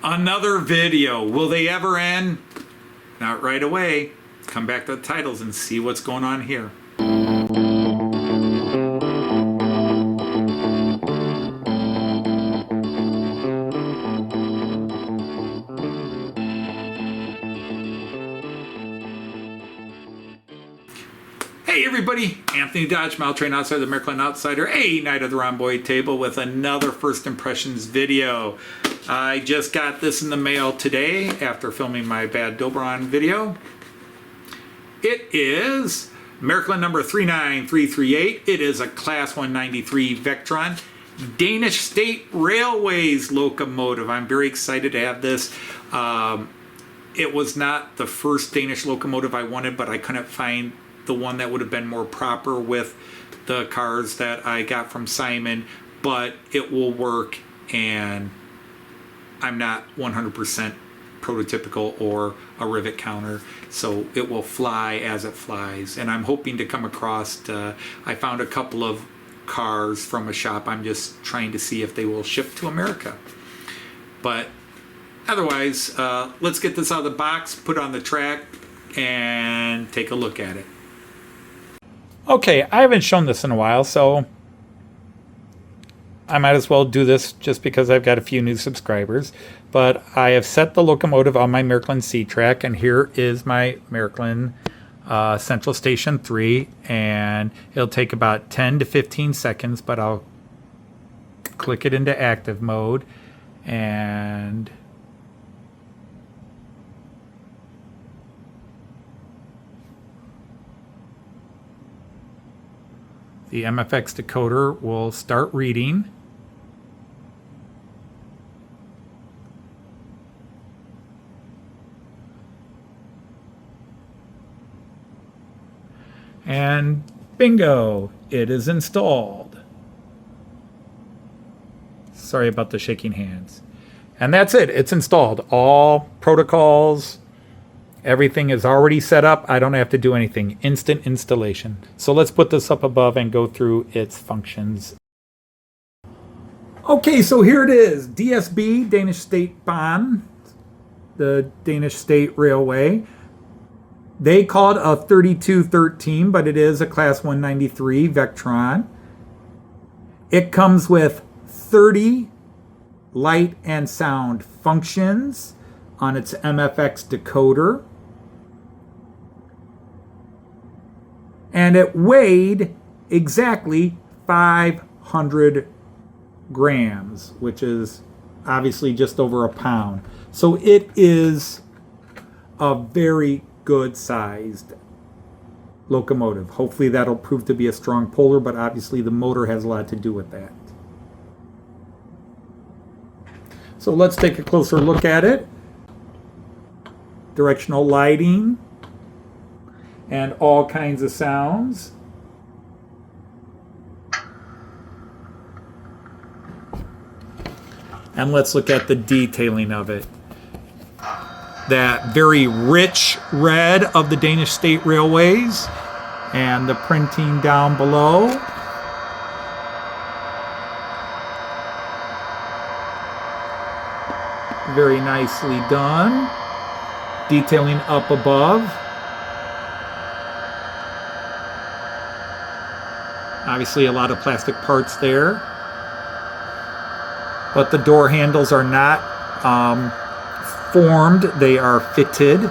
Another video. Will they ever end? Not right away. Come back to the titles and see what's going on here. Hey everybody, Anthony Dodge, Mile Train Outsider, the Märklin Outsider, a Night of the Rhomboid Table with another First Impressions video. I just got this in the mail today after filming my Bad Dobron video. It is Märklin number 39338. It is a Class 193 Vectron Danish State Railways locomotive. I'm very excited to have this. It was not the first Danish locomotive I wanted, but I couldn't find the one that would have been more proper with the cars that I got from Simon, but it will work, and I'm not 100% prototypical or a rivet counter, so it will fly as it flies. And I'm hoping to come across, I found a couple of cars from a shop. I'm just trying to see if they will ship to America. But otherwise, let's get this out of the box, put it on the track, and take a look at it. Okay, I haven't shown this in a while, so I might as well do this just because I've got a few new subscribers. But I have set the locomotive on my Märklin C-Track, and here is my Märklin Central Station 3, and it'll take about 10 to 15 seconds, but I'll click it into active mode, and the MFX decoder will start reading. And bingo, it is installed. Sorry about the shaking hands. And that's it, it's installed. All protocols, everything is already set up. I don't have to do anything. Instant installation. So let's put this up above and go through its functions. Okay, so here it is. DSB, Danish State Bahn, the Danish State Railway. They call it a 3213, but it is a Class 193 Vectron. It comes with 30 light and sound functions on its MFX decoder. And it weighed exactly 500 grams, which is obviously just over a pound. So it is a very good sized locomotive. Hopefully that'll prove to be a strong puller, but obviously the motor has a lot to do with that. So let's take a closer look at it. Directional lighting and all kinds of sounds. And let's look at the detailing of it. That very rich red of the Danish State Railways and the printing down below. Very nicely done. Detailing up above. Obviously a lot of plastic parts there. But the door handles are not formed, they are fitted.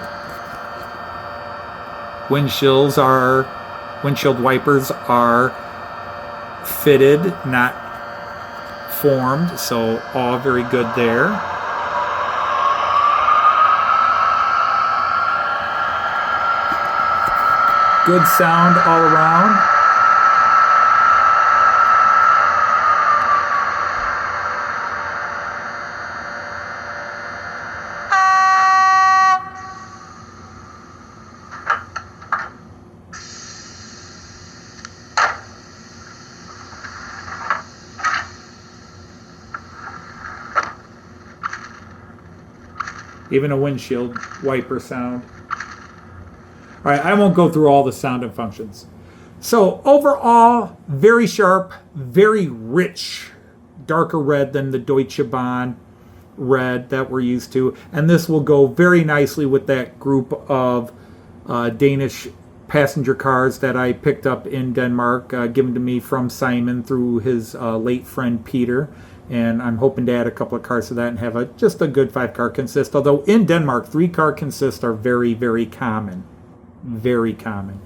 Windshield wipers are fitted, not formed, so all very good there. Good sound all around. Even a windshield wiper sound. All right, I won't go through all the sound and functions. So overall, very sharp, very rich, darker red than the Deutsche Bahn. red that we're used to. And this will go very nicely with that group of Danish passenger cars that I picked up in Denmark, given to me from Simon through his late friend Peter. And I'm hoping to add a couple of cars to that and have just a good 5-car consist. Although in Denmark, 3-car consists are very, very common. Very common.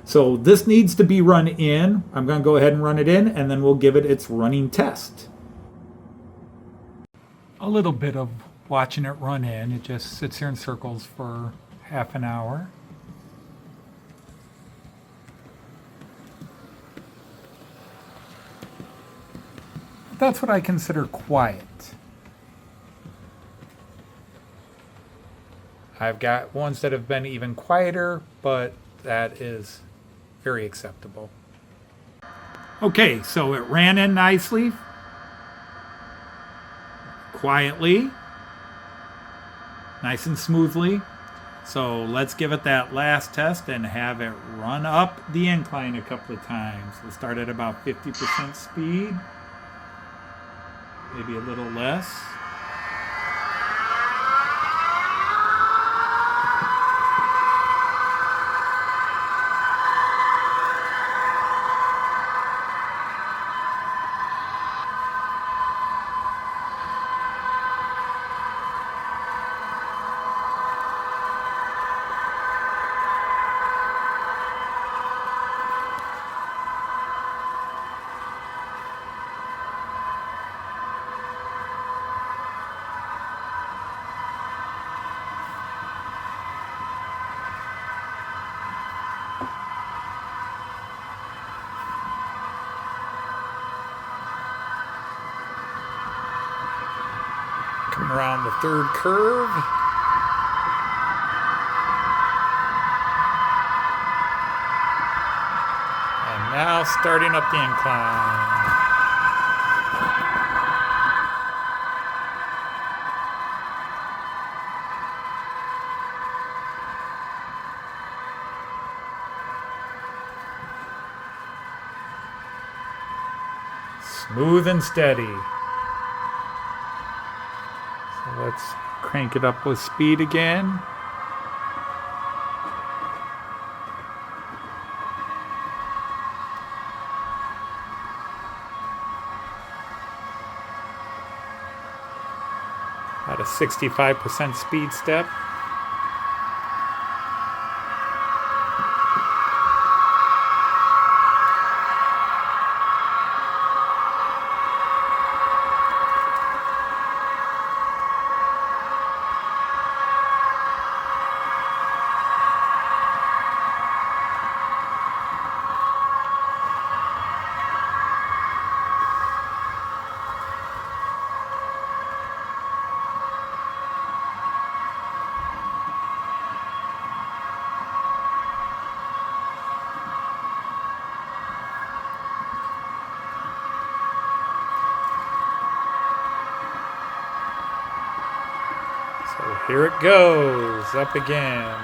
So this needs to be run in. I'm going to go ahead and run it in, and then we'll give it its running test. A little bit of watching it run in. It just sits here in circles for half an hour. That's what I consider quiet. I've got ones that have been even quieter, but that is very acceptable. Okay, so it ran in nicely, quietly, nice and smoothly. So let's give it that last test and have it run up the incline a couple of times. We'll start at about 50% speed. Maybe a little less. Coming around the third curve. And now starting up the incline. Smooth and steady. So let's crank it up with speed again. At a 65% speed step. So here it goes, up again.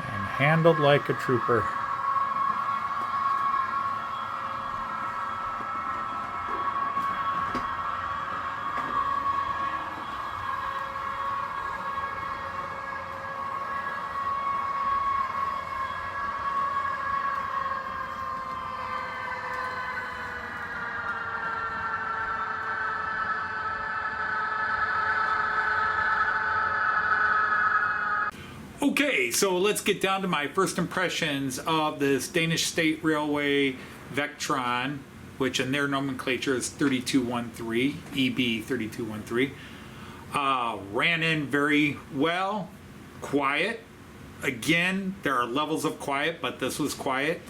And handled like a trooper. Okay, so let's get down to my first impressions of this Danish State Railway Vectron, which in their nomenclature is 3213, EB 3213. Ran in very well, quiet. Again, there are levels of quiet, but this was quiet.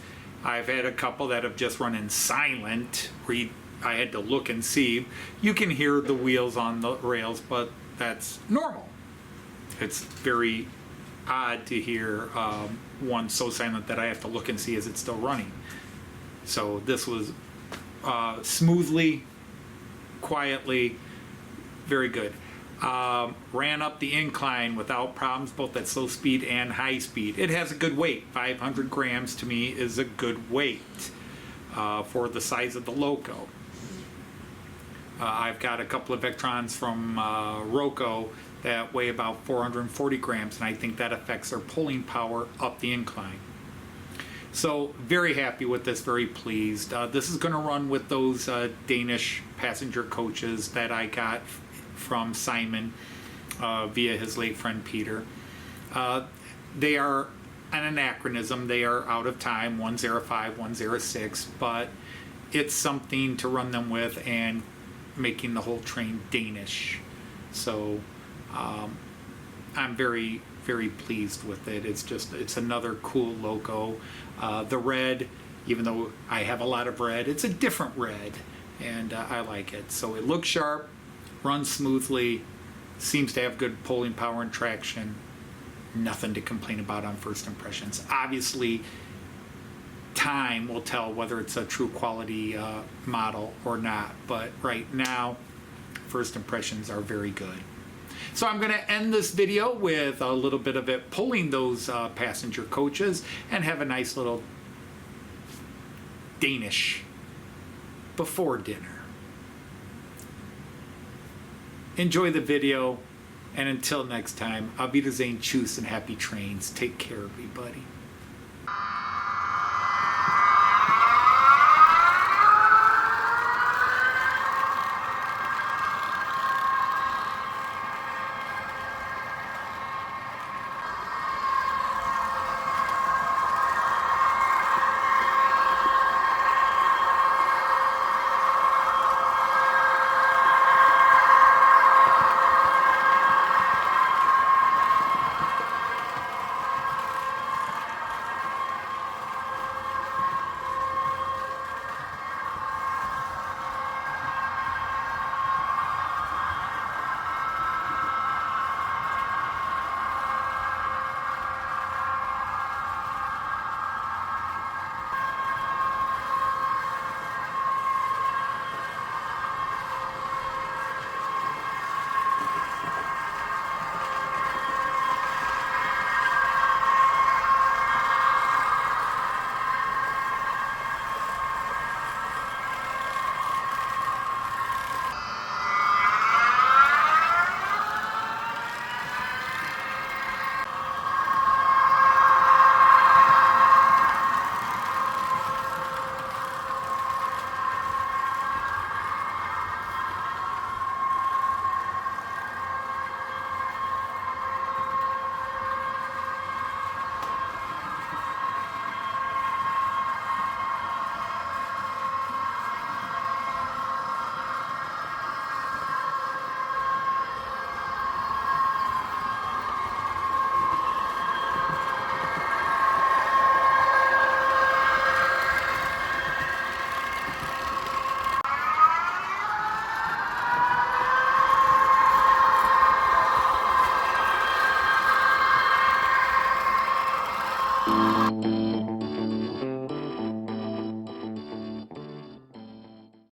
I've had a couple that have just run in silent, where I had to look and see. You can hear the wheels on the rails, but that's normal. It's very odd to hear one so silent that I have to look and see is it still running. So this was smoothly, quietly, very good. ran up the incline without problems, both at slow speed and high speed. It has a good weight. 500 grams to me is a good weight for the size of the loco. I've got a couple of Vectrons from Roco that weigh about 440 grams, and I think that affects their pulling power up the incline. So very happy with this, very pleased. This is going to run with those Danish passenger coaches that I got from Simon via his late friend Peter. They are an anachronism. They are out of time, 105, 106, but it's something to run them with and making the whole train Danish. So I'm very, very pleased with it. It's another cool loco. The red, even though I have a lot of red, it's a different red, and I like it. So it looks sharp, runs smoothly, seems to have good pulling power and traction. Nothing to complain about on first impressions. Obviously, time will tell whether it's a true quality model or not, but right now, first impressions are very good. So I'm going to end this video with a little bit of it pulling those passenger coaches and have a nice little Danish before dinner. Enjoy the video, and until next time, auf Wiedersehen, tschüss, and happy trains. Take care, everybody.